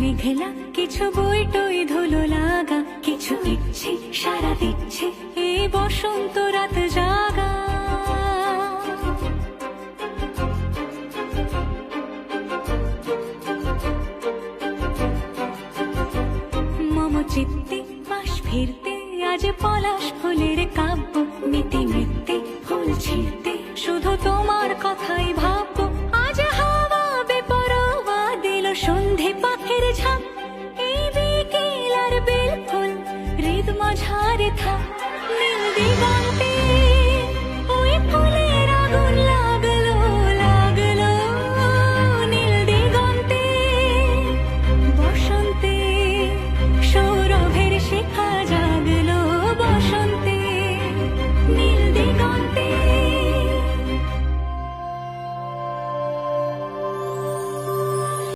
মেঘলা কিছু বই টই ধুলো লাগা, কিছু ইচ্ছে সারা দিচ্ছে এই বসন্ত রাত জাগা। মম চিত্তে পাশ ফিরতে আজ পলাশ ফুলে